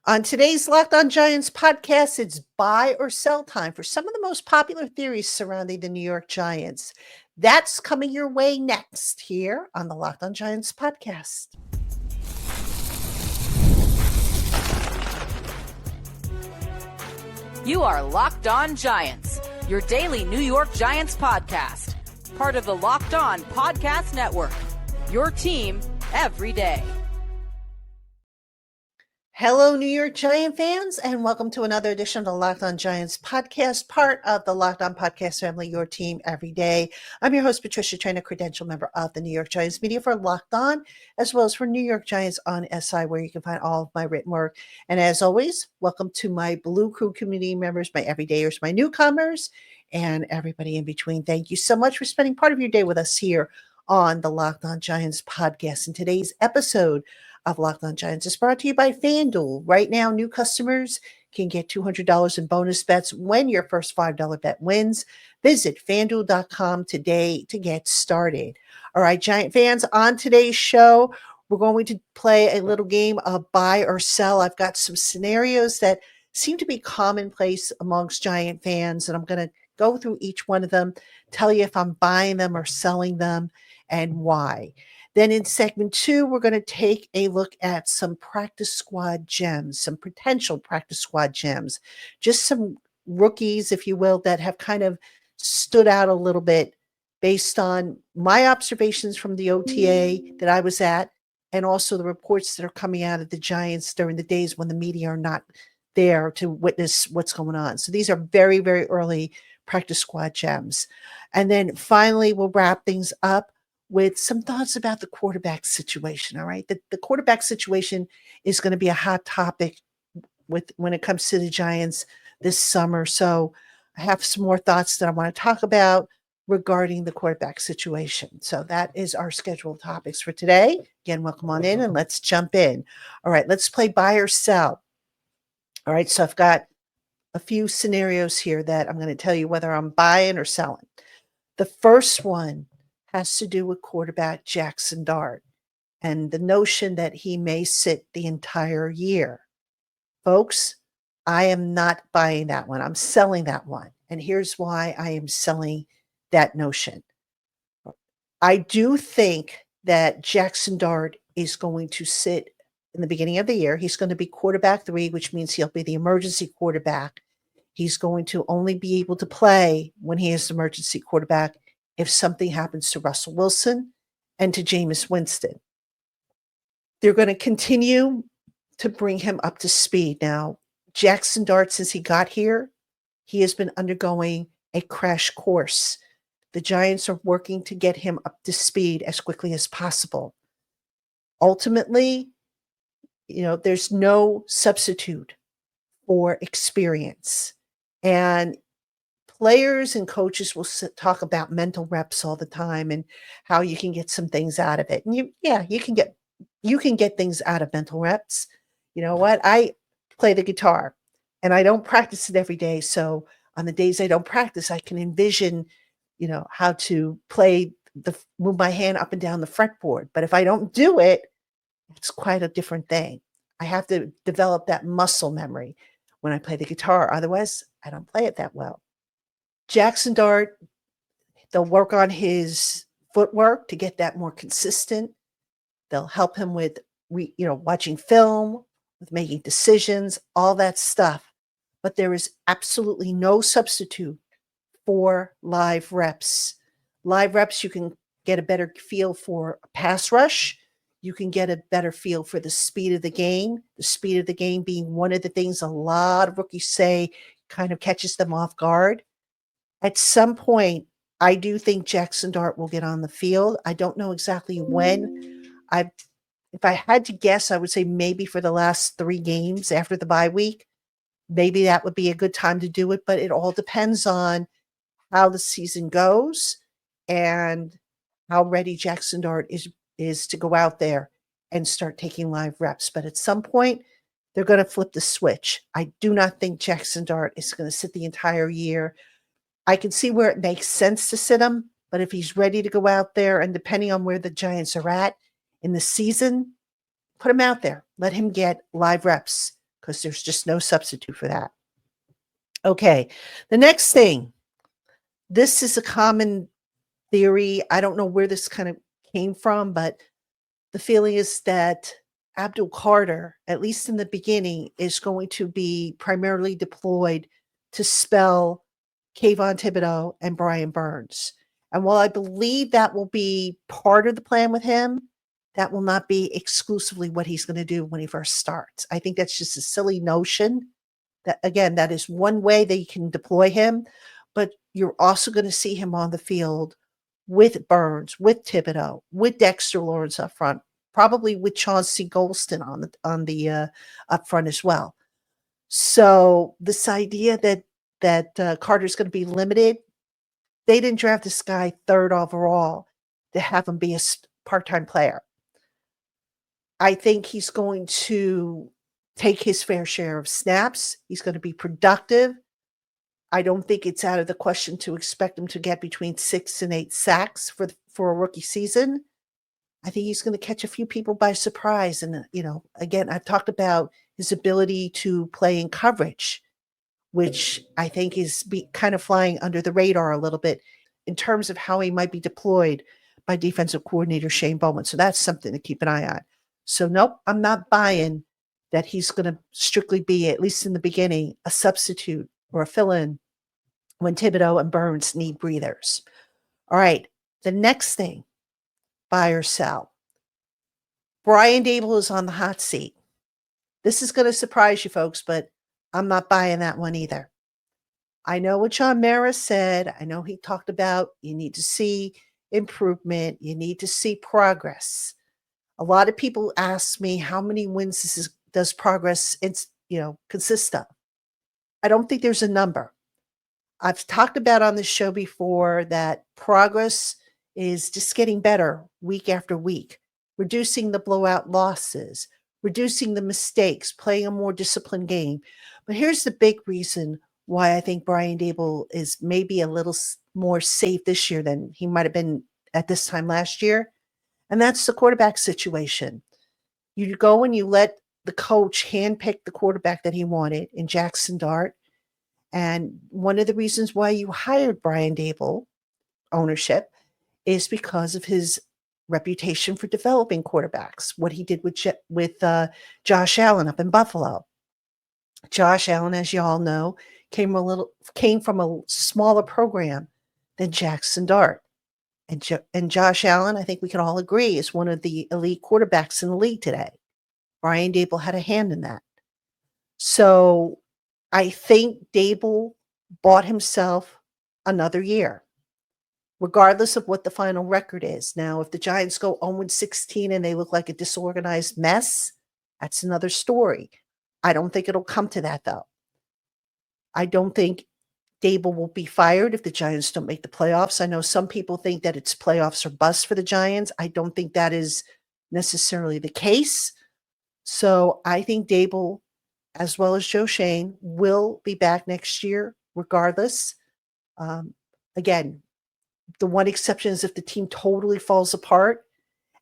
On today's Locked On Giants podcast, it's buy or sell time for some of the most popular theories surrounding the New York Giants. That's coming your way next here on the Locked On Giants podcast. You are Locked On Giants, your daily New York Giants podcast, part of the Locked On Podcast Network, your team every day. Hello, New York Giant fans, and welcome to another edition of the Locked On Giants podcast, part of the Locked On Podcast family, your team every day. I'm your host, Patricia Traina, credential member of the New York Giants media for Locked On, as well as for New York Giants on SI, where you can find all of my written work. And as always, welcome to my Blue Crew community members, my everydayers, my newcomers, and everybody in between. Thank you so much for spending part of your day with us here on the Locked On Giants podcast. In today's episode of Locked On Giants is brought to you by FanDuel. Right now, new customers can get $200 in bonus bets when your first $5 bet wins. Visit FanDuel.com today to get started. All right, Giant fans, on today's show, we're going to play a little game of buy or sell. I've got some scenarios that seem to be commonplace amongst Giant fans, and I'm going to go through each one of them, tell you if I'm buying them or selling them and why. Then in segment 2, we're going to take a look at some practice squad gems, some potential practice squad gems, just some rookies, if you will, that have kind of stood out a little bit based on my observations from the OTA that I was at, and also the reports that are coming out of the Giants during the days when the media are not there to witness what's going on. So these are very, very early practice squad gems. And then finally, we'll wrap things up with some thoughts about the quarterback situation. All right. The quarterback situation is going to be a hot topic when it comes to the Giants this summer. So I have some more thoughts that I want to talk about regarding the quarterback situation. So that is our scheduled topics for today. Again, welcome on in and let's jump in. All right. Let's play buy or sell. All right. So I've got a few scenarios here that I'm going to tell you whether I'm buying or selling. The first one has to do with quarterback Jackson Dart and the notion that he may sit the entire year. Folks, I am not buying that one. I'm selling that one. And here's why I am selling that notion. I do think that Jackson Dart is going to sit in the beginning of the year. He's going to be quarterback 3, which means he'll be the emergency quarterback. He's going to only be able to play when he is the emergency quarterback if something happens to Russell Wilson and to Jameis Winston. They're going to continue to bring him up to speed. Now, Jackson Dart, since he got here, he has been undergoing a crash course. The Giants are working to get him up to speed as quickly as possible. Ultimately, there's no substitute for experience. And players and coaches will talk about mental reps all the time and how you can get some things out of it. And you can get things out of mental reps. You know what? I play the guitar and I don't practice it every day. So on the days I don't practice, I can envision, how to move my hand up and down the fretboard. But if I don't do it, it's quite a different thing. I have to develop that muscle memory when I play the guitar. Otherwise, I don't play it that well. Jackson Dart, they'll work on his footwork to get that more consistent. They'll help him with, watching film, with making decisions, all that stuff. But there is absolutely no substitute for live reps. Live reps, you can get a better feel for a pass rush. You can get a better feel for the speed of the game. The speed of the game being one of the things a lot of rookies say kind of catches them off guard. At some point, I do think Jackson Dart will get on the field. I don't know exactly when. If I had to guess, I would say maybe for the last 3 games after the bye week. Maybe that would be a good time to do it, but it all depends on how the season goes and how ready Jackson Dart is to go out there and start taking live reps. But at some point, they're going to flip the switch. I do not think Jackson Dart is going to sit the entire year. I can see where it makes sense to sit him, but if he's ready to go out there and depending on where the Giants are at in the season, put him out there. Let him get live reps because there's just no substitute for that. Okay, the next thing. This is a common theory. I don't know where this kind of came from, but the feeling is that Abdul Carter, at least in the beginning, is going to be primarily deployed to spell Kayvon Thibodeau and Brian Burns. And while I believe that will be part of the plan with him, that will not be exclusively what he's going to do when he first starts. I think that's just a silly notion. That again, that is one way that you can deploy him, but you're also going to see him on the field with Burns, with Thibodeau, with Dexter Lawrence up front, probably with Chauncey Golston on the up front as well. So this idea that Carter's going to be limited, they didn't draft this guy third overall to have him be a part-time player. I think he's going to take his fair share of snaps. He's going to be productive. I don't think it's out of the question to expect him to get between 6 and 8 sacks for a rookie season. I think he's going to catch a few people by surprise. And, again, I've talked about his ability to play in coverage, which I think is kind of flying under the radar a little bit in terms of how he might be deployed by defensive coordinator Shane Bowman. So that's something to keep an eye on. So, nope, I'm not buying that he's going to strictly be, at least in the beginning, a substitute or a fill-in when Thibodeau and Burns need breathers. All right, the next thing, buy or sell. Brian Daboll is on the hot seat. This is going to surprise you folks, but I'm not buying that one either. I know what John Mara said. I know he talked about you need to see improvement. You need to see progress. A lot of people ask me how many wins does progress consist of. I don't think there's a number. I've talked about on this show before that progress is just getting better week after week, reducing the blowout losses, reducing the mistakes, playing a more disciplined game. But here's the big reason why I think Brian Daboll is maybe a little more safe this year than he might have been at this time last year. And that's the quarterback situation. You go and you let the coach handpick the quarterback that he wanted in Jackson Dart. And one of the reasons why you hired Brian Daboll, ownership, is because of his reputation for developing quarterbacks, what he did with Josh Allen up in Buffalo. Josh Allen, as you all know, came from a smaller program than Jackson Dart. And Josh Allen, I think we can all agree, is one of the elite quarterbacks in the league today. Brian Daboll had a hand in that. So I think Daboll bought himself another year, regardless of what the final record is. Now, if the Giants go 0-16 and they look like a disorganized mess, that's another story. I don't think it'll come to that, though. I don't think Daboll will be fired if the Giants don't make the playoffs. I know some people think that it's playoffs or bust for the Giants. I don't think that is necessarily the case. So I think Daboll, as well as Joe Schoen, will be back next year regardless. Again, the one exception is if the team totally falls apart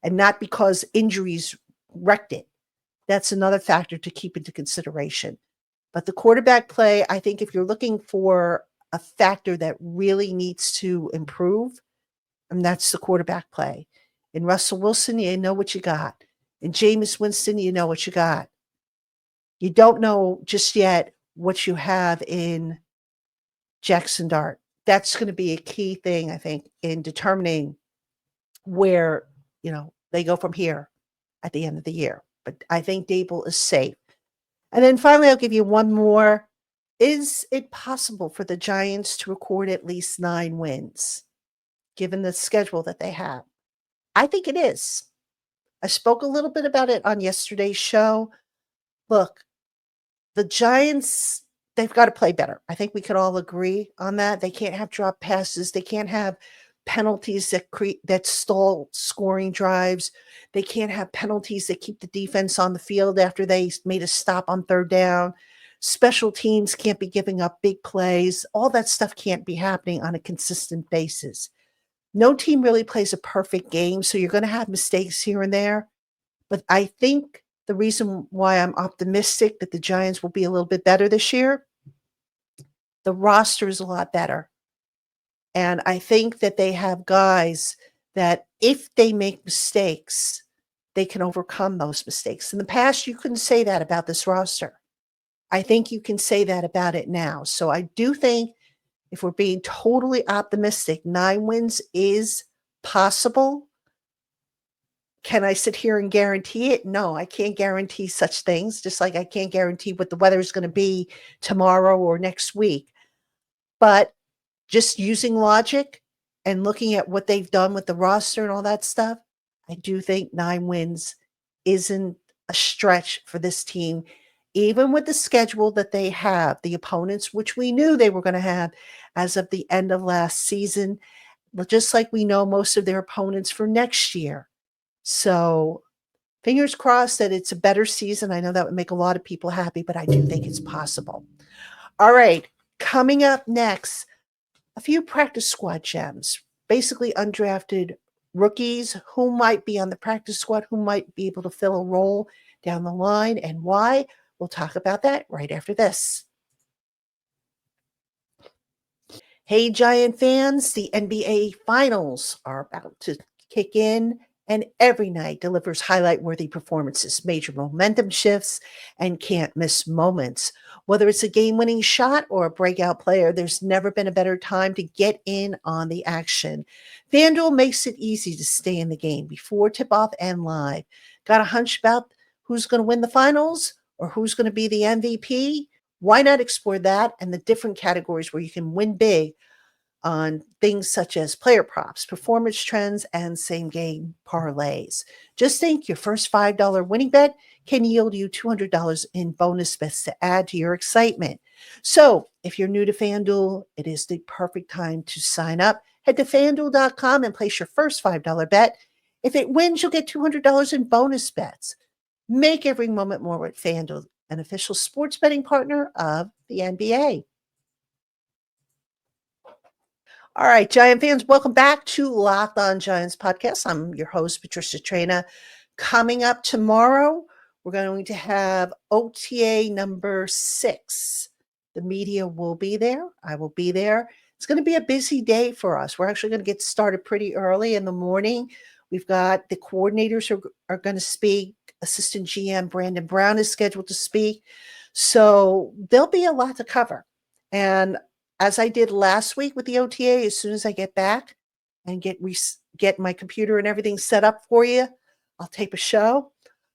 and not because injuries wrecked it. That's another factor to keep into consideration. But the quarterback play, I think if you're looking for a factor that really needs to improve, and that's the quarterback play. In Russell Wilson, you know what you got. In Jameis Winston, you know what you got. You don't know just yet what you have in Jackson Dart. That's going to be a key thing, I think, in determining where, they go from here at the end of the year. But I think Daboll is safe. And then finally, I'll give you one more. Is it possible for the Giants to record at least 9 wins, given the schedule that they have? I think it is. I spoke a little bit about it on yesterday's show. Look, the Giants, they've got to play better. I think we could all agree on that. They can't have drop passes. They can't have penalties that stall scoring drives. They can't have penalties that keep the defense on the field after they made a stop on third down. Special teams can't be giving up big plays. All that stuff can't be happening on a consistent basis. No team really plays a perfect game, so you're going to have mistakes here and there. But I think the reason why I'm optimistic that the Giants will be a little bit better this year, the roster is a lot better. And I think that they have guys that if they make mistakes, they can overcome those mistakes. In the past, you couldn't say that about this roster. I think you can say that about it now. So I do think if we're being totally optimistic, 9 wins is possible. Can I sit here and guarantee it? No, I can't guarantee such things, just like I can't guarantee what the weather is going to be tomorrow or next week. But just using logic and looking at what they've done with the roster and all that stuff, I do think 9 wins isn't a stretch for this team, even with the schedule that they have, the opponents, which we knew they were going to have as of the end of last season, just like we know most of their opponents for next year. So fingers crossed that it's a better season. I know that would make a lot of people happy, but I do think it's possible. All right, coming up next, a few practice squad gems, basically undrafted rookies who might be on the practice squad, who might be able to fill a role down the line, and why. We'll talk about that right after this. Hey, Giant fans, the NBA Finals are about to kick in, and every night delivers highlight worthy performances, major momentum shifts, and can't miss moments. Whether it's a game winning shot or a breakout player, there's never been a better time to get in on the action. FanDuel makes it easy to stay in the game before tip off and live. Got a hunch about who's going to win the finals or who's going to be the MVP? Why not explore that and the different categories where you can win big on things such as player props, performance trends, and same game parlays? Just think your first $5 winning bet can yield you $200 in bonus bets to add to your excitement. So if you're new to FanDuel, it is the perfect time to sign up. Head to fanduel.com and place your first $5 bet. If it wins, you'll get $200 in bonus bets. Make every moment more with FanDuel, an official sports betting partner of the NBA. All right, Giant fans, welcome back to Locked On Giants podcast. I'm your host, Patricia Traina. Coming up tomorrow, we're going to have OTA number 6. The media will be there. I will be there. It's going to be a busy day for us. We're actually going to get started pretty early in the morning. We've got the coordinators who are going to speak. Assistant GM Brandon Brown is scheduled to speak. So there'll be a lot to cover. And as I did last week with the OTA, as soon as I get back and get my computer and everything set up for you, I'll tape a show.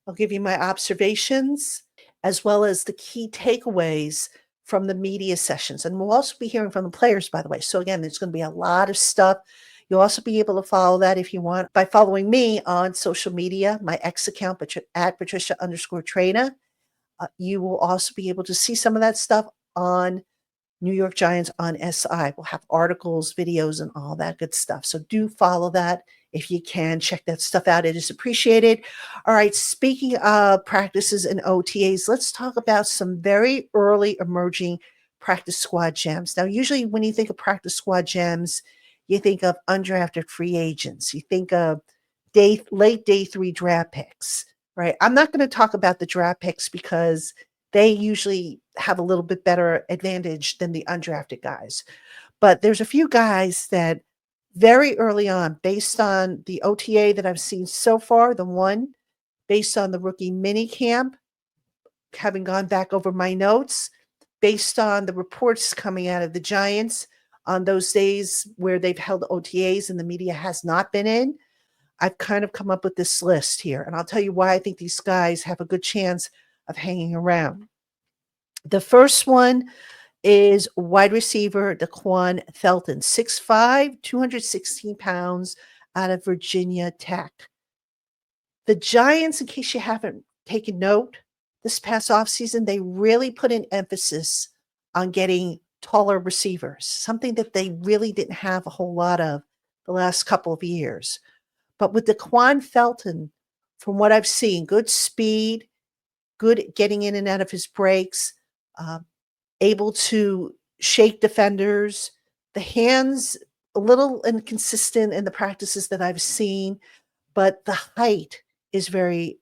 I'll give you my observations as well as the key takeaways from the media sessions. And we'll also be hearing from the players, by the way. So again, there's going to be a lot of stuff. You'll also be able to follow that if you want by following me on social media, my X account, at Patricia_Traina. You will also be able to see some of that stuff on New York Giants on SI. We'll have articles, videos, and all that good stuff. So do follow that if you can. Check that stuff out. It is appreciated. All right, speaking of practices and OTAs, let's talk about some very early emerging practice squad gems. Now, usually when you think of practice squad gems, you think of undrafted free agents. You think of late day 3 draft picks, right? I'm not going to talk about the draft picks because they usually have a little bit better advantage than the undrafted guys. But there's a few guys that very early on, based on the OTA that I've seen so far, the one based on the rookie mini camp, having gone back over my notes, based on the reports coming out of the Giants on those days where they've held OTAs and the media has not been in, I've kind of come up with this list here. And I'll tell you why I think these guys have a good chance of hanging around. The first one is wide receiver Daquan Felton, 6'5", 216 pounds, out of Virginia Tech. The Giants, in case you haven't taken note, this past offseason, they really put an emphasis on getting taller receivers, something that they really didn't have a whole lot of the last couple of years. But with Daquan Felton, from what I've seen, good speed, good at getting in and out of his breaks, able to shake defenders. The hands, a little inconsistent in the practices that I've seen, but the height is very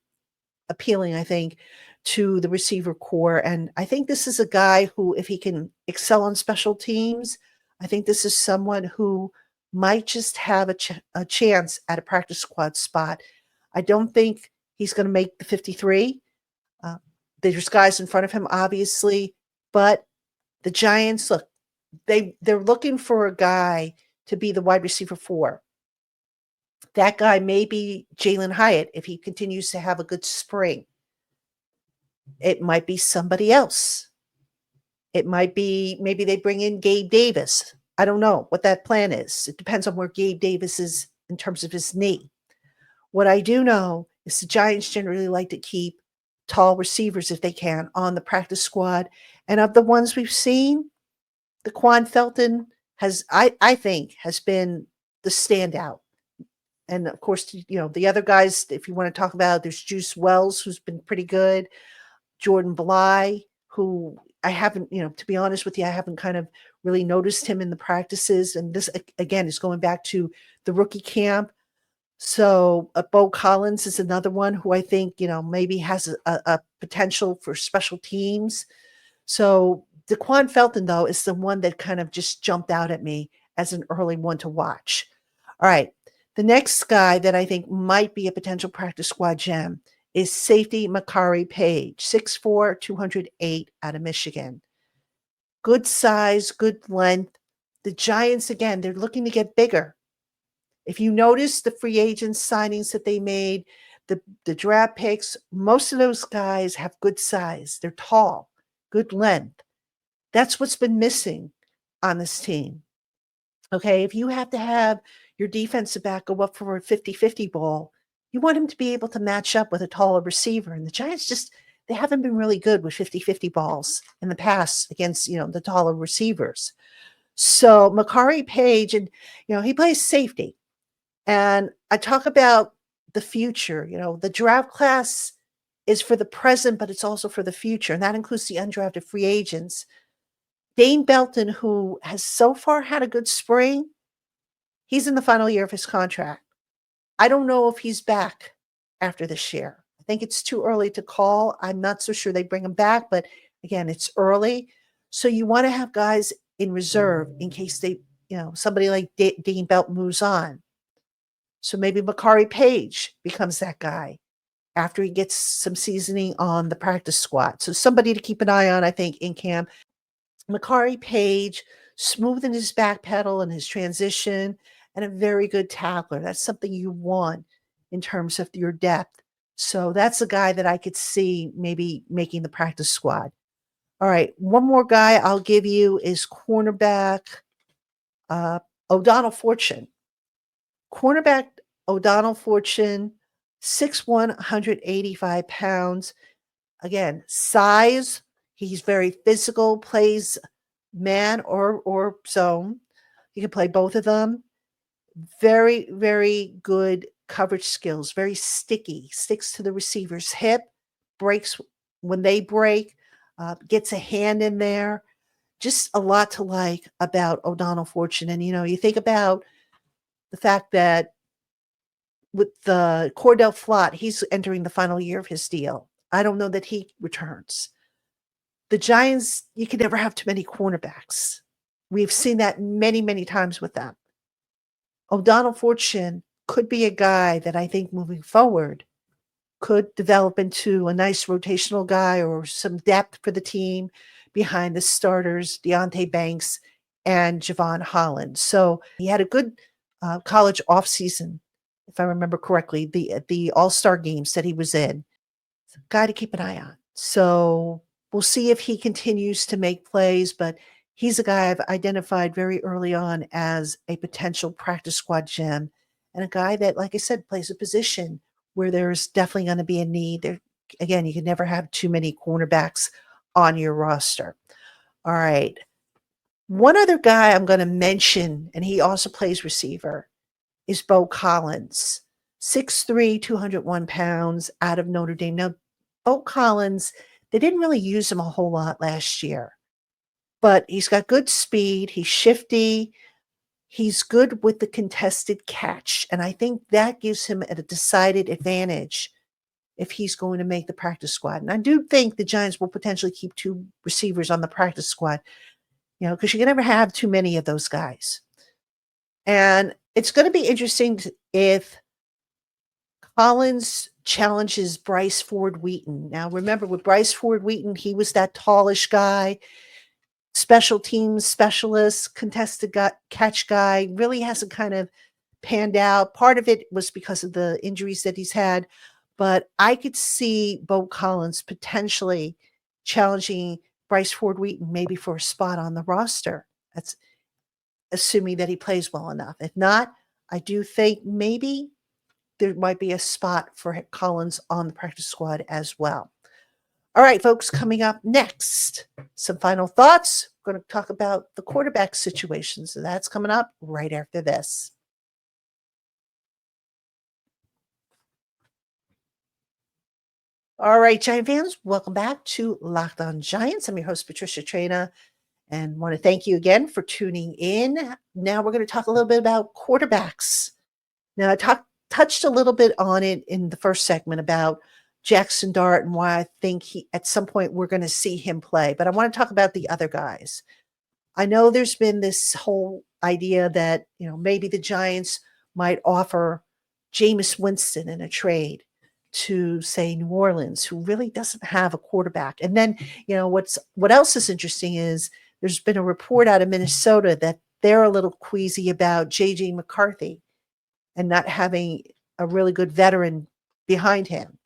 appealing, I think, to the receiver core. And I think this is a guy who, if he can excel on special teams, I think this is someone who might just have a chance at a practice squad spot. I don't think he's going to make the 53. Uh, there's guys in front of him, obviously, but the Giants, look, they're looking for a guy to be the wide receiver 4. That guy may be Jalen Hyatt if he continues to have a good spring. It might be somebody else. It might be maybe they bring in Gabe Davis. I don't know what that plan is. It depends on where Gabe Davis is in terms of his knee. What I do know is the Giants generally like to keep tall receivers if they can on the practice squad. And of the ones we've seen, the Quan Felton has, I think, has been the standout. And of course, the other guys, if you want to talk about, there's Juice Wells, who's been pretty good. Jordan Bly, who I haven't, to be honest with you, I haven't kind of really noticed him in the practices. And this, again, is going back to the rookie camp. So Bo Collins is another one who I think, maybe has a potential for special teams. So DeQuan Felton, though, is the one that kind of just jumped out at me as an early one to watch. All right. The next guy that I think might be a potential practice squad gem is safety Makari Page, 6'4", 208 out of Michigan. Good size, good length. The Giants, again, they're looking to get bigger. If you notice the free agent signings that they made, the draft picks, most of those guys have good size. They're tall, good length. That's what's been missing on this team. Okay, if you have to have your defensive back go up for a 50-50 ball, you want him to be able to match up with a taller receiver. And the Giants they haven't been really good with 50-50 balls in the past against, the taller receivers. So Makari Page, and, he plays safety. And I talk about the future. The draft class is for the present, but it's also for the future. And that includes the undrafted free agents. Dane Belton, who has so far had a good spring, he's in the final year of his contract. I don't know if he's back after this year. I think it's too early to call. I'm not so sure they bring him back, but again, it's early. So you want to have guys in reserve in case somebody like Dane Belton moves on. So maybe Makari Page becomes that guy after he gets some seasoning on the practice squad. So somebody to keep an eye on, I think, in camp. Makari Page, smooth in his back pedal and his transition, and a very good tackler. That's something you want in terms of your depth. So that's a guy that I could see maybe making the practice squad. All right, one more guy I'll give you is cornerback O'Donnell Fortune. Cornerback O'Donnell Fortune, 6'1", 185 pounds. Again, size. He's very physical, plays man or zone. He can play both of them. Very, very good coverage skills. Very sticky. Sticks to the receiver's hip. Breaks when they break. Gets a hand in there. Just a lot to like about O'Donnell Fortune. And, you think about the fact that with the Cordell Flott, he's entering the final year of his deal. I don't know that he returns. The Giants, you can never have too many cornerbacks. We've seen that many, many times with them. O'Donnell Fortune could be a guy that I think moving forward could develop into a nice rotational guy or some depth for the team behind the starters, Deontay Banks and Javon Holland. So he had a good college offseason, if I remember correctly, the All-Star games that he was in. It's a guy to keep an eye on. So we'll see if he continues to make plays, but he's a guy I've identified very early on as a potential practice squad gem and a guy that, like I said, plays a position where there's definitely going to be a need. There, again, you can never have too many cornerbacks on your roster. All right. One other guy I'm going to mention, and he also plays receiver, is Bo Collins, 6'3", 201 pounds out of Notre Dame. Now, Bo Collins, they didn't really use him a whole lot last year, but he's got good speed. He's shifty. He's good with the contested catch, and I think that gives him a decided advantage if he's going to make the practice squad. And I do think the Giants will potentially keep 2 receivers on the practice squad, because you can never have too many of those guys. And it's going to be interesting if Collins challenges Bryce Ford Wheaton. Now, remember, with Bryce Ford Wheaton, he was that tallish guy, special teams specialist, contested catch guy, really hasn't kind of panned out. Part of it was because of the injuries that he's had, but I could see Bo Collins potentially challenging Bryce Ford Wheaton maybe for a spot on the roster. That's assuming that he plays well enough. If not, I do think maybe there might be a spot for Collins on the practice squad as well. All right, folks, coming up next, some final thoughts. We're going to talk about the quarterback situation. So that's coming up right after this. All right, Giant fans, welcome back to Locked On Giants. I'm your host, Patricia Traina, and want to thank you again for tuning in. Now we're going to talk a little bit about quarterbacks. Now, I touched a little bit on it in the first segment about Jackson Dart and why I think at some point we're going to see him play. But I want to talk about the other guys. I know there's been this whole idea that, maybe the Giants might offer Jameis Winston in a trade to, say, New Orleans, who really doesn't have a quarterback. And then, what else is interesting is there's been a report out of Minnesota that they're a little queasy about J.J. McCarthy and not having a really good veteran behind him.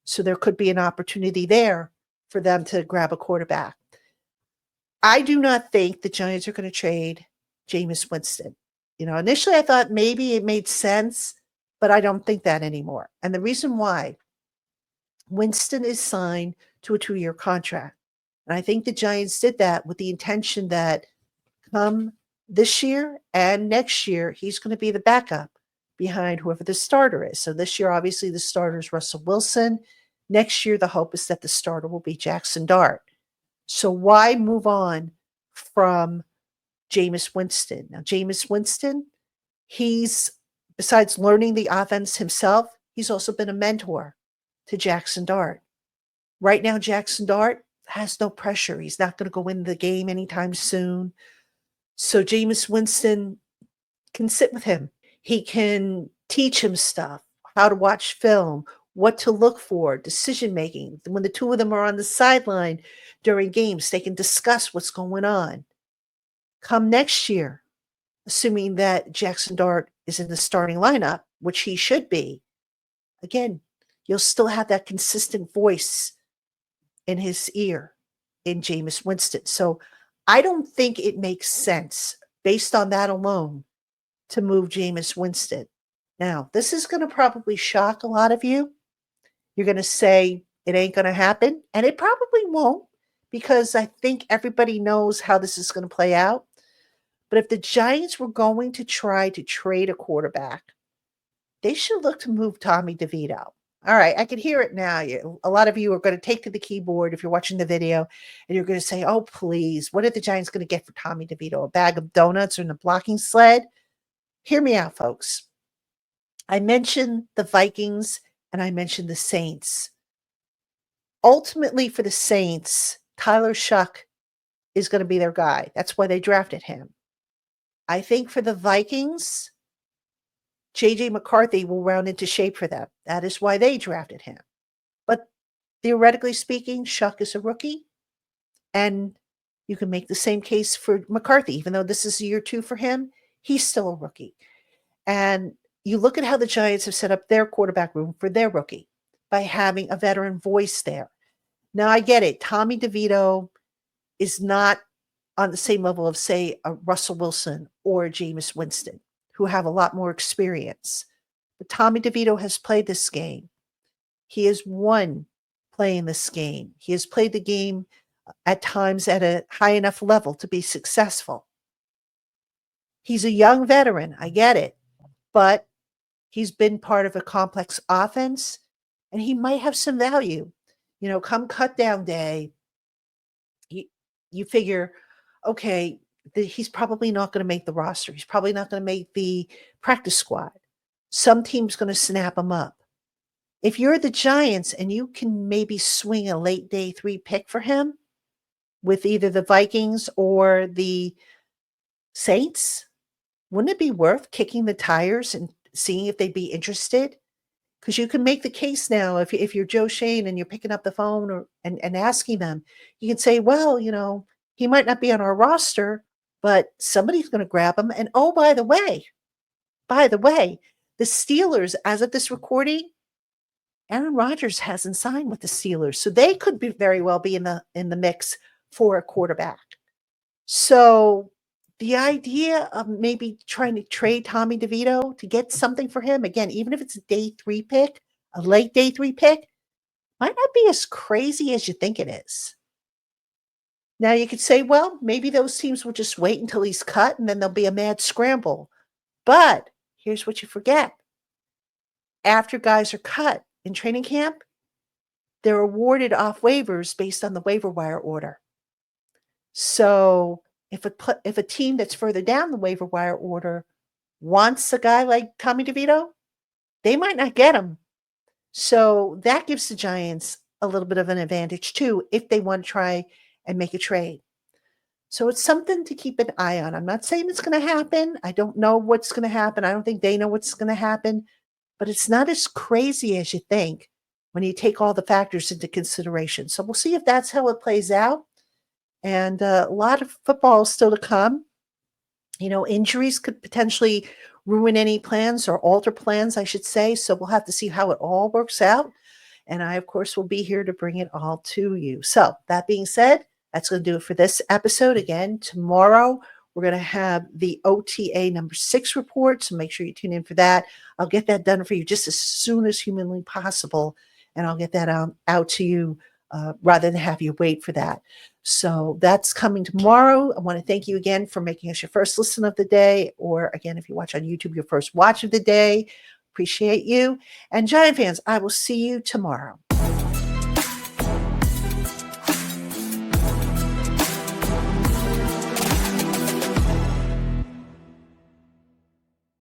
So there could be an opportunity there for them to grab a quarterback. I do not think the Giants are going to trade Jameis Winston. Initially I thought maybe it made sense, but I don't think that anymore. And the reason why, Winston is signed to a 2-year contract. And I think the Giants did that with the intention that come this year and next year, he's going to be the backup behind whoever the starter is. So this year, obviously, the starter is Russell Wilson. Next year, the hope is that the starter will be Jackson Dart. So why move on from Jameis Winston? Now, Jameis Winston, he's, besides learning the offense himself, he's also been a mentor to Jackson Dart. Right now, Jackson Dart has no pressure. He's not going to go in the game anytime soon. So Jameis Winston can sit with him. He can teach him stuff, how to watch film, what to look for, decision making. When the two of them are on the sideline during games, they can discuss what's going on. Come next year, assuming that Jackson Dart is in the starting lineup, which he should be, again, you'll still have that consistent voice in his ear in Jameis Winston. So I don't think it makes sense, based on that alone, to move Jameis Winston. Now, this is going to probably shock a lot of you. You're going to say it ain't going to happen, and it probably won't, because I think everybody knows how this is going to play out. But if the Giants were going to try to trade a quarterback, they should look to move Tommy DeVito. All right, I can hear it now. A lot of you are going to take to the keyboard if you're watching the video, and you're going to say, oh, please, what are the Giants going to get for Tommy DeVito? A bag of donuts or a blocking sled? Hear me out, folks. I mentioned the Vikings and I mentioned the Saints. Ultimately, for the Saints, Tyler Shuck is going to be their guy. That's why they drafted him. I think for the Vikings, J.J. McCarthy will round into shape for them. That is why they drafted him. But theoretically speaking, Shuck is a rookie, and you can make the same case for McCarthy. Even though this is year 2 for him, he's still a rookie. And you look at how the Giants have set up their quarterback room for their rookie by having a veteran voice there. Now, I get it. Tommy DeVito is not on the same level of, say, a Russell Wilson or a Jameis Winston, who have a lot more experience. But Tommy DeVito has played this game. He has won playing this game. He has played the game at times at a high enough level to be successful. He's a young veteran. I get it. But he's been part of a complex offense, and he might have some value. Come cut down day, you figure, okay, he's probably not going to make the roster. He's probably not going to make the practice squad. Some team's going to snap him up. If you're the Giants and you can maybe swing a late day 3 pick for him with either the Vikings or the Saints, wouldn't it be worth kicking the tires and seeing if they'd be interested? Because you can make the case now if you're Joe Shane and you're picking up the phone and asking them, you can say, well, he might not be on our roster, but somebody's going to grab him. And oh, by the way, the Steelers, as of this recording, Aaron Rodgers hasn't signed with the Steelers, so they could be very well be in the mix for a quarterback. So the idea of maybe trying to trade Tommy DeVito to get something for him, again, even if it's a day 3 pick, a late day 3 pick, might not be as crazy as you think it is. Now you could say, well, maybe those teams will just wait until he's cut and then there'll be a mad scramble. But here's what you forget. After guys are cut in training camp, they're awarded off waivers based on the waiver wire order. So if a team that's further down the waiver wire order wants a guy like Tommy DeVito, they might not get him. So that gives the Giants a little bit of an advantage too if they want to try and make a trade. So it's something to keep an eye on. I'm not saying it's going to happen. I don't know what's going to happen. I don't think they know what's going to happen. But it's not as crazy as you think when you take all the factors into consideration. So we'll see if that's how it plays out. And a lot of football still to come. Injuries could potentially ruin any plans or alter plans, I should say. So we'll have to see how it all works out. And I, of course, will be here to bring it all to you. So that being said, that's going to do it for this episode. Again, tomorrow we're going to have the OTA number 6 report. So make sure you tune in for that. I'll get that done for you just as soon as humanly possible. And I'll get that out to you rather than have you wait for that. So that's coming tomorrow. I want to thank you again for making us your first listen of the day. Or again, if you watch on YouTube, your first watch of the day. Appreciate you. And Giant fans, I will see you tomorrow.